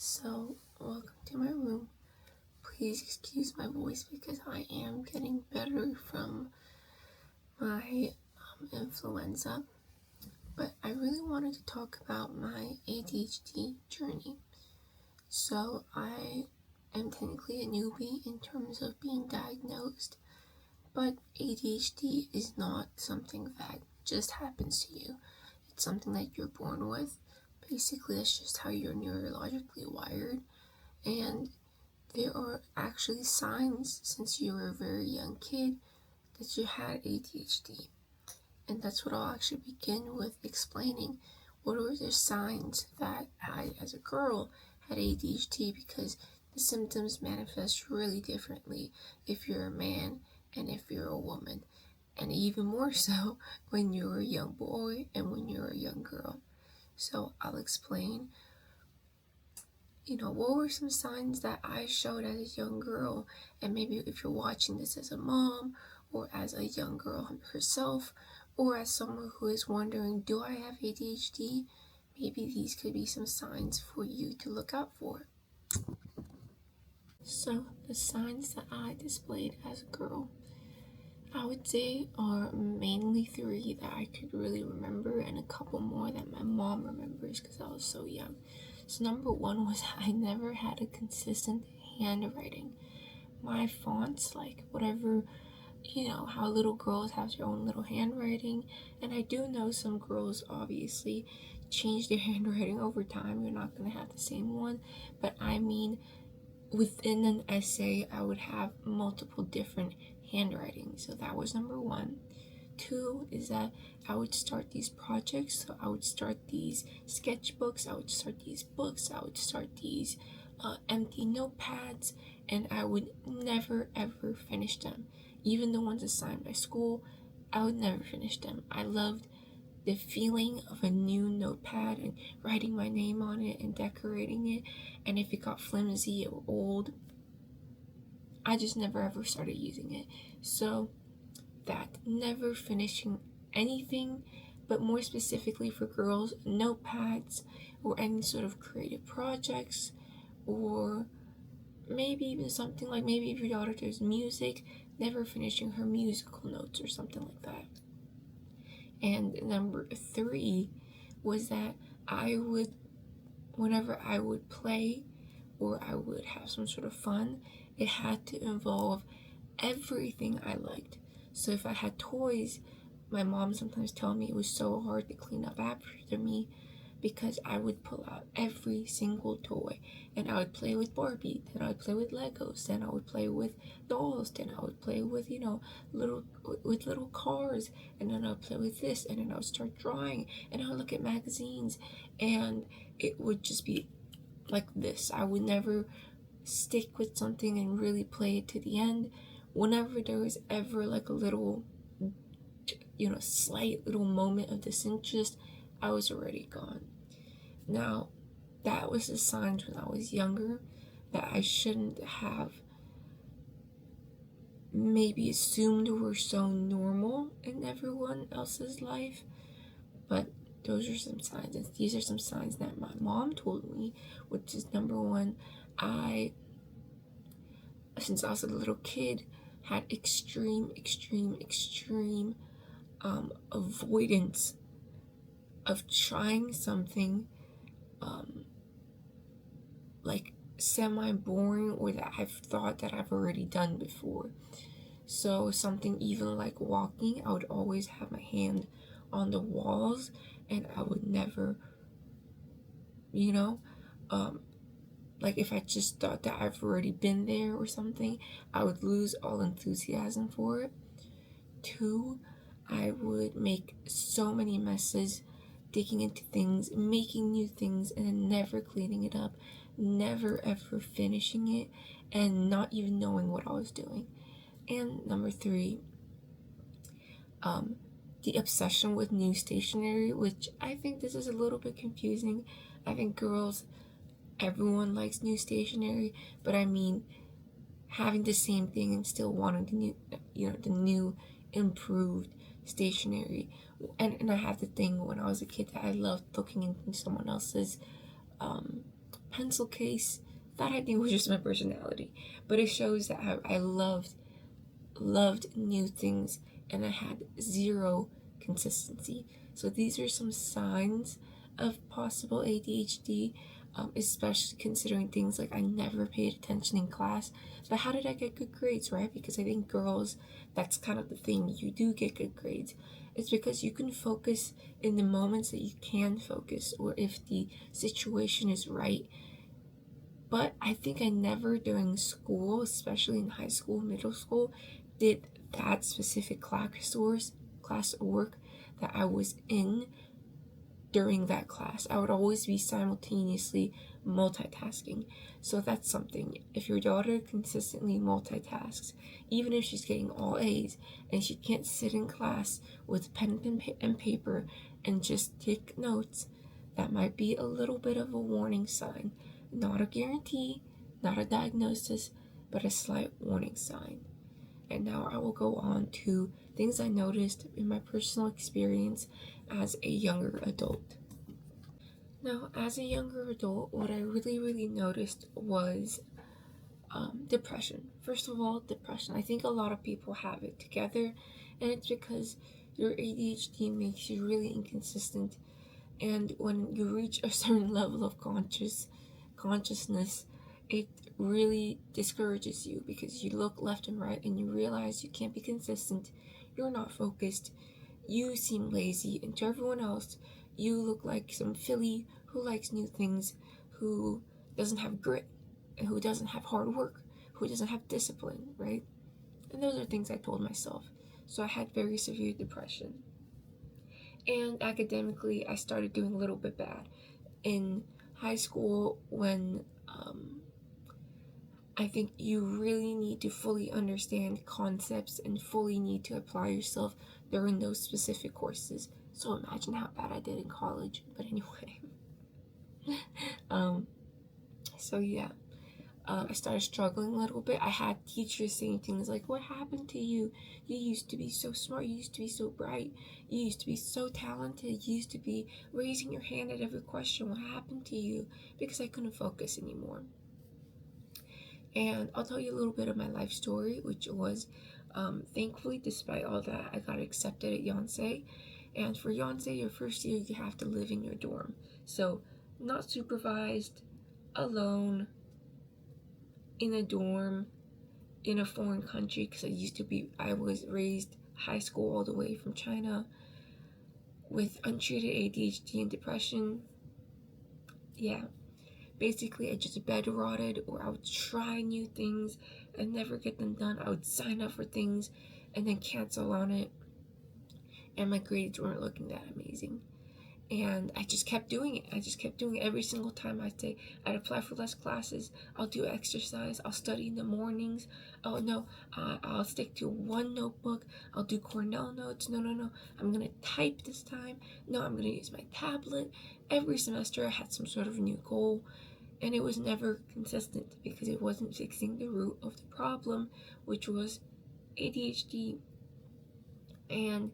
So, welcome to my room. Please excuse my voice because I am getting better from my influenza. But I really wanted to talk about my ADHD journey. So, I am technically a newbie in terms of being diagnosed, but ADHD is not something that just happens to you. It's something that you're born with. Basically, that's just how you're neurologically wired. And there are actually signs since you were a very young kid that you had ADHD. And that's what I'll actually begin with explaining. What are the signs that I, as a girl, had ADHD, because the symptoms manifest really differently if you're a man and if you're a woman. And even more so when you're a young boy and when you're a young girl. So I'll explain what were some signs that I showed as a young girl, and maybe if you're watching this as a mom or as a young girl herself, or as someone who is wondering, do I have ADHD? Maybe these could be some signs for you to look out for. So the signs that I displayed as a girl, I would say, are mainly 3 that I could really remember, and a couple more that my mom remembers because I was so young. So number 1 was I never had a consistent handwriting. My fonts, like whatever, how little girls have their own little handwriting, and I do know some girls obviously change their handwriting over time. You're not going to have the same one, but I mean, within an essay, I would have multiple different handwriting. So that was number 1. 2 is that I would start these projects. So I would start these sketchbooks, I would start these books, I would start these empty notepads, and I would never ever finish them. Even the ones assigned by school, I would never finish them. I loved the feeling of a new notepad and writing my name on it and decorating it, and if it got flimsy or old, I just never ever started using it. So that never finishing anything, but more specifically for girls, notepads or any sort of creative projects, or maybe even something like, maybe if your daughter does music, never finishing her musical notes or something like that. And number 3 was that whenever I would play or I would have some sort of fun, it had to involve everything I liked. So if I had toys, my mom sometimes told me it was so hard to clean up after me because I would pull out every single toy, and I would play with Barbie, then I would play with Legos, then I would play with dolls, then I would play with little cars, and then I would play with this, and then I would start drawing, and I would look at magazines, and it would just be like this. I would never stick with something and really play it to the end. Whenever there was ever like a little, slight little moment of disinterest, I was already gone. Now, that was the signs when I was younger that I shouldn't have maybe assumed were so normal in everyone else's life, but those are some signs, and these are some signs that my mom told me, which is number 1, since I was a little kid, had extreme avoidance of trying something like semi-boring or that I've thought that I've already done before. So something even like walking, I would always have my hand on the walls, and I would never, like if I just thought that I've already been there or something, I would lose all enthusiasm for it. 2, I would make so many messes, digging into things, making new things, and then never cleaning it up, never ever finishing it, and not even knowing what I was doing. And number 3, the obsession with new stationery, which I think this is a little bit confusing. I think girls, everyone likes new stationery, but I mean having the same thing and still wanting the new improved stationery. And I have the thing when I was a kid that I loved looking into someone else's pencil case. That I think was just my personality, but it shows that I loved new things, and I had zero consistency. So these are some signs of possible ADHD, especially considering things like I never paid attention in class. But how did I get good grades, right? Because I think girls, that's kind of the thing. You do get good grades. It's because you can focus in the moments that you can focus, or if the situation is right. But I think I never during school, especially in high school, middle school, did that specific class work that I was in during that class. I would always be simultaneously multitasking. So that's something. If your daughter consistently multitasks, even if she's getting all A's and she can't sit in class with pen and paper and just take notes, that might be a little bit of a warning sign. Not a guarantee, not a diagnosis, but a slight warning sign. And now I will go on to things I noticed in my personal experience as a younger adult. Now, as a younger adult, what I really noticed was depression. First of all, depression. I think a lot of people have it together, and it's because your ADHD makes you really inconsistent, and when you reach a certain level of consciousness, it really discourages you because you look left and right and you realize you can't be consistent, you're not focused, you seem lazy, and to everyone else, you look like some filly who likes new things, who doesn't have grit, and who doesn't have hard work, who doesn't have discipline, right? And those are things I told myself. So I had very severe depression. And academically, I started doing a little bit bad. In high school, when I think you really need to fully understand concepts and fully need to apply yourself during those specific courses. So imagine how bad I did in college. But anyway, so yeah, I started struggling a little bit. I had teachers saying things like, "What happened to you? You used to be so smart. You used to be so bright. You used to be so talented. You used to be raising your hand at every question. What happened to you?" Because I couldn't focus anymore. And I'll tell you a little bit of my life story, which was, thankfully, despite all that, I got accepted at Yonsei. And for Yonsei, your first year, you have to live in your dorm. So, not supervised, alone, in a dorm, in a foreign country, because I was raised high school all the way from China with untreated ADHD and depression. Yeah. Basically, I just bed rotted, or I would try new things and never get them done. I would sign up for things and then cancel on it, and my grades weren't looking that amazing. And I just kept doing it. I just kept doing it every single time I'd apply for less classes. I'll do exercise. I'll study in the mornings. Oh no, I'll stick to one notebook. I'll do Cornell notes. No. I'm gonna type this time. No, I'm gonna use my tablet. Every semester I had some sort of new goal. And it was never consistent because it wasn't fixing the root of the problem, which was ADHD. And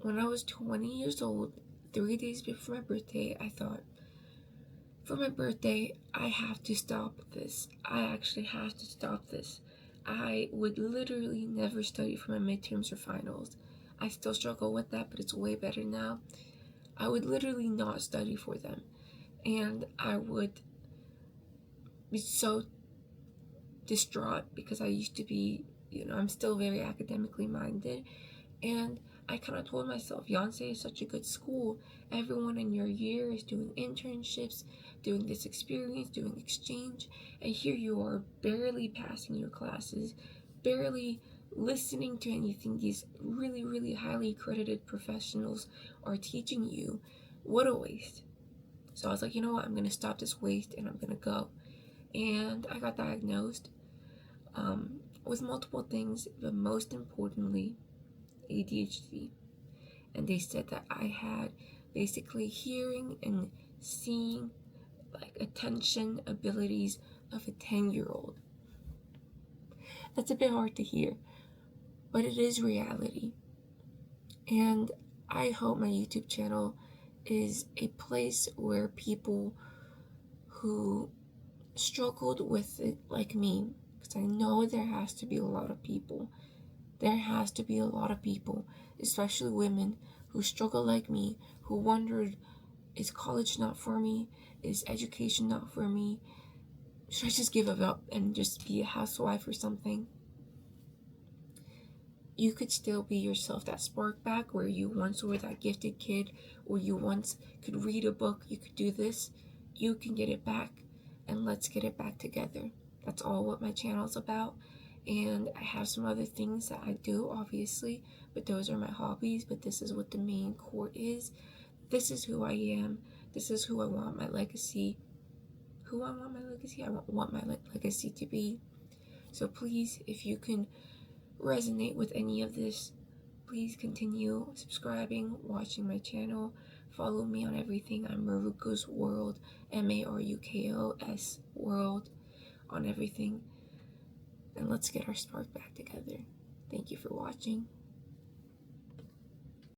when I was 20 years old, 3 days before my birthday, I thought, for my birthday, I have to stop this. I actually have to stop this. I would literally never study for my midterms or finals. I still struggle with that, but it's way better now. I would literally not study for them. And I would be so distraught because I used to be, I'm still very academically minded. And I kind of told myself, Yonsei is such a good school. Everyone in your year is doing internships, doing this experience, doing exchange. And here you are barely passing your classes, barely listening to anything these really highly accredited professionals are teaching you. What a waste. So I was like, you know what, I'm going to stop this waste and I'm going to go. And I got diagnosed with multiple things, but most importantly, ADHD. And they said that I had basically hearing and seeing, like, attention abilities of a 10-year-old. That's a bit hard to hear, but it is reality. And I hope my YouTube channel is a place where people who struggled with it like me, because I know there has to be a lot of people. There has to be a lot of people, especially women, who struggle like me, who wondered, is college not for me? Is education not for me? Should I just give it up and just be a housewife or something? You could still be yourself, that spark back where you once were that gifted kid, or you once could read a book, you could do this. You can get it back, and let's get it back together. That's all what my channel's about. And I have some other things that I do, obviously, but those are my hobbies. But this is what the main core is. This is who I am. This is who I want my legacy. I want my legacy to be. So please, if you can resonate with any of this, please continue subscribing, watching my channel, follow me on everything. I'm Maruko's World, MARUKOS World, on everything, and let's get our spark back together. Thank you for watching.